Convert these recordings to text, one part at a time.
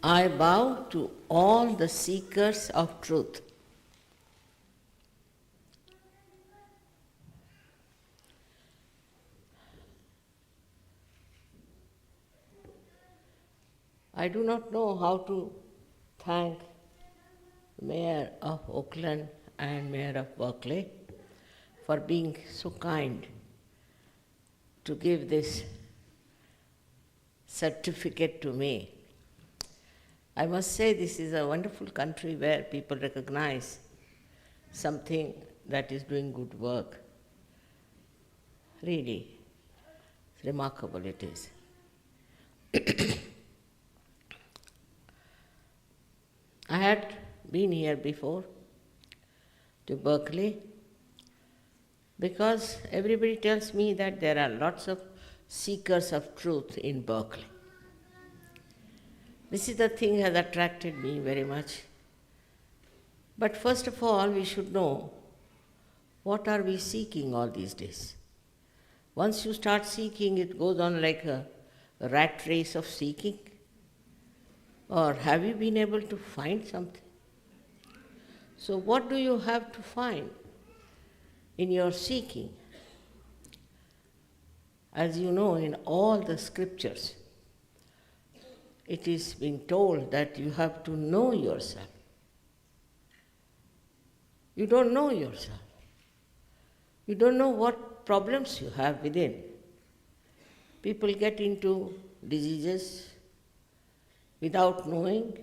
I bow to all the seekers of truth. I do not know how to thank the Mayor of Oakland and Mayor of Berkeley for being so kind to give this certificate to me. I must say this is a wonderful country where people recognize something that is doing good work. Really, remarkable it is. I had been here before to Berkeley because everybody tells me that there are lots of seekers of truth in Berkeley. This is the thing that has attracted me very much. But first of all, we should know what are we seeking all these days. Once you start seeking, it goes on like a rat race of seeking. Or have you been able to find something? So what do you have to find in your seeking? As you know, in all the scriptures, it is being told that you have to know yourself. You don't know yourself. You don't know what problems you have within. People get into diseases without knowing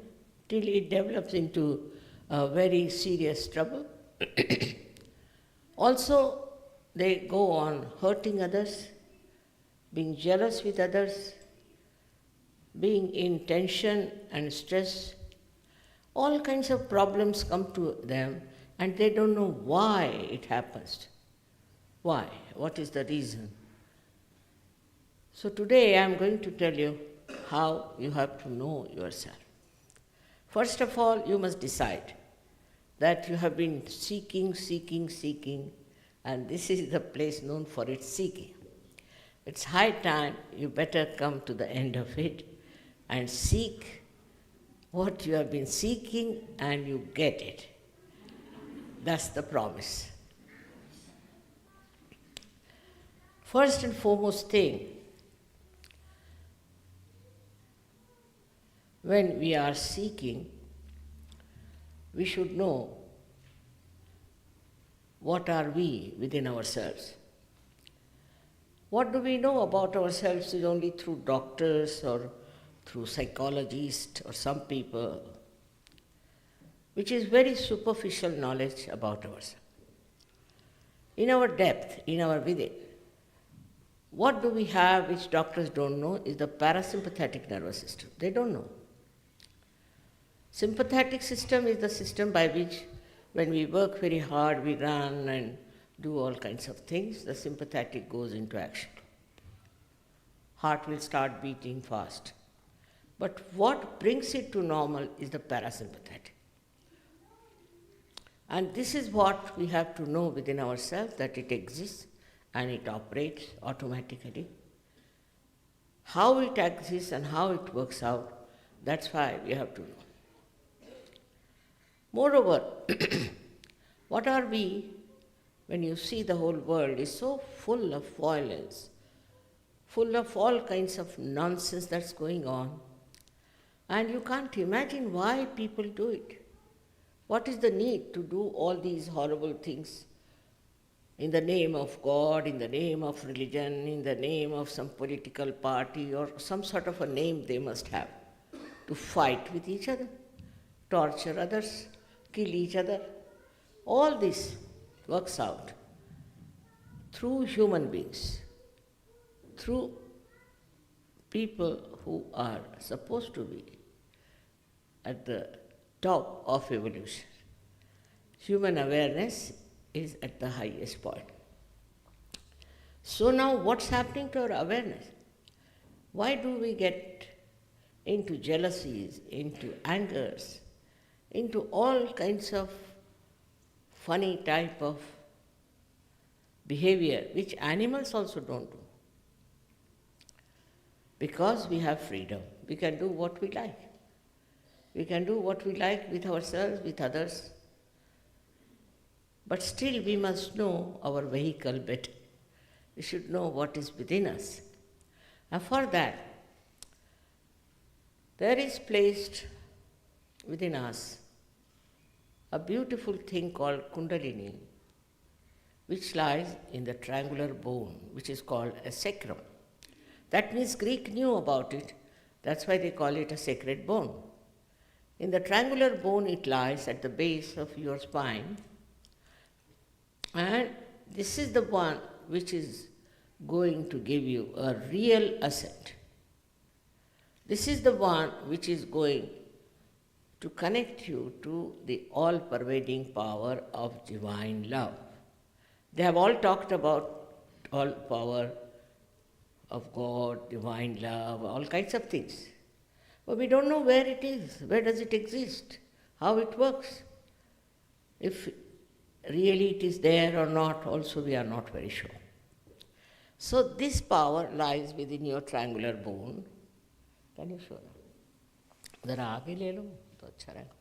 till it develops into a very serious trouble. Also, they go on hurting others, being jealous with others, being in tension and stress. All kinds of problems come to them and they don't know why it happens. Why? What is the reason? So today I am going to tell you how you have to know yourself. First of all, you must decide that you have been seeking, and this is the place known for its seeking. It's high time you better come to the end of it and seek what you have been seeking and you get it. That's the promise. First and foremost thing, when we are seeking, we should know what are we within ourselves. What do we know about ourselves is only through doctors or through psychologists or some people, which is very superficial knowledge about ourselves. In our depth, in our within, what do we have which doctors don't know is the parasympathetic nervous system. They don't know. Sympathetic system is the system by which when we work very hard, we run and do all kinds of things, the sympathetic goes into action. Heart will start beating fast. But what brings it to normal is the parasympathetic. And this is what we have to know within ourselves, that it exists and it operates automatically. How it exists and how it works out, that's why we have to know. Moreover, what are we when you see the whole world is so full of violence, full of all kinds of nonsense that's going on, and you can't imagine why people do it. What is the need to do all these horrible things in the name of God, in the name of religion, in the name of some political party or some sort of a name they must have, to fight with each other, torture others, kill each other? All this works out through human beings, through people who are supposed to be at the top of evolution. Human awareness is at the highest point. So now what's happening to our awareness? Why do we get into jealousies, into angers, into all kinds of funny type of behavior which animals also don't do? Because we have freedom, we can do what we like. We can do what we like with ourselves, with others. But still we must know our vehicle better. We should know what is within us. And for that, there is placed within us a beautiful thing called Kundalini, which lies in the triangular bone, which is called a sacrum. That means Greek knew about it. That's why they call it a sacred bone. In the triangular bone, it lies at the base of your spine. And this is the one which is going to give you a real ascent. This is the one which is going to connect you to the all-pervading power of divine love. They have all talked about all power of God, divine love, all kinds of things. But we don't know where it is, where does it exist, how it works. If really it is there or not, also we are not very sure. So this power lies within your triangular bone. Can you show that? ज़रा आगे ले लो तो अच्छा रहेगा.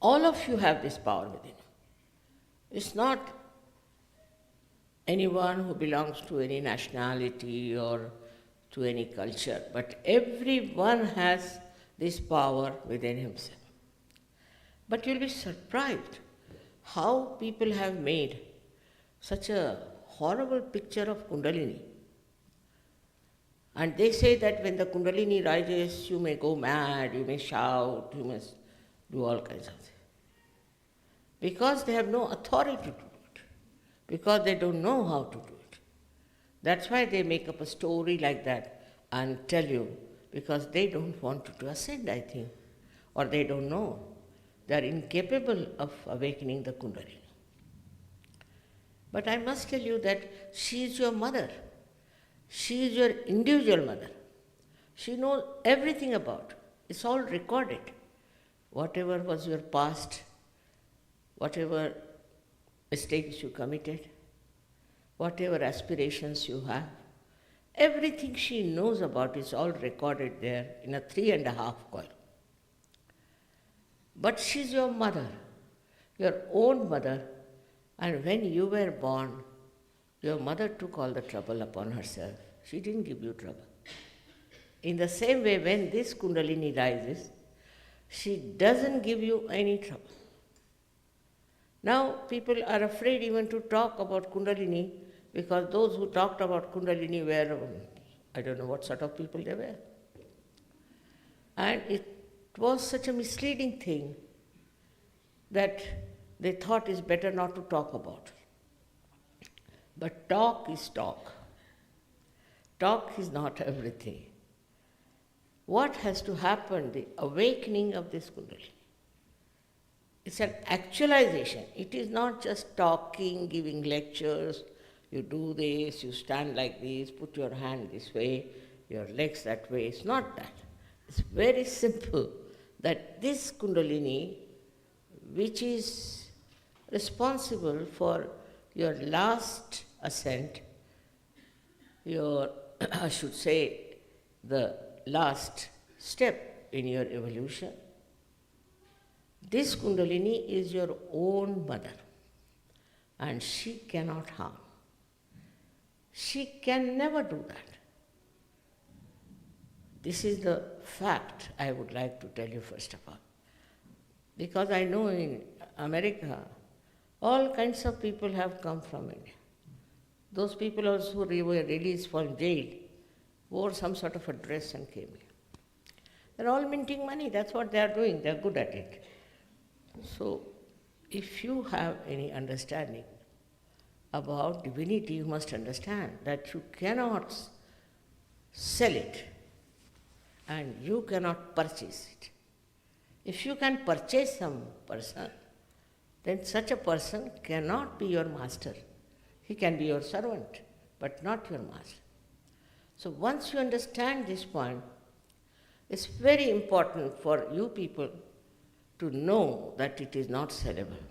All of you have this power within you. It's not anyone who belongs to any nationality or to any culture, but everyone has this power within himself. But you'll be surprised how people have made such a horrible picture of Kundalini. And they say that when the Kundalini rises, you may go mad, you may shout, you must do all kinds of things. Because they have no authority to do it. Because they don't know how to do it. That's why they make up a story like that and tell you, because they don't want you to ascend, I think. Or they don't know. They are incapable of awakening the Kundalini. But I must tell you that she is your mother. She is your individual mother. She knows everything about it. It's all recorded. Whatever was your past, whatever mistakes you committed, whatever aspirations you have, everything she knows about is all recorded there in a 3.5 column. But she's your mother, your own mother, and when you were born, your mother took all the trouble upon herself. She didn't give you trouble. In the same way, when this Kundalini rises, she doesn't give you any trouble. Now, people are afraid even to talk about Kundalini because those who talked about Kundalini were, I don't know what sort of people they were. And it was such a misleading thing that they thought it's better not to talk about. But talk is talk. Talk is not everything. What has to happen, the awakening of this Kundalini? It's an actualization. It is not just talking, giving lectures. You do this, you stand like this, put your hand this way, your legs that way. It's not that. It's very simple that this Kundalini, which is responsible for your last ascent, your, I should say, the last step in your evolution, this Kundalini is your own mother, and she cannot harm. She can never do that. This is the fact I would like to tell you first of all. Because I know in America, all kinds of people have come from India. Those people also who were released from jail wore some sort of a dress and came here. They're all minting money, that's what they are doing, they're good at it. So, if you have any understanding about divinity, you must understand that you cannot sell it and you cannot purchase it. If you can purchase some person, then such a person cannot be your master. He can be your servant, but not your master. So once you understand this point, It's very important for you people to know that it is not sellable.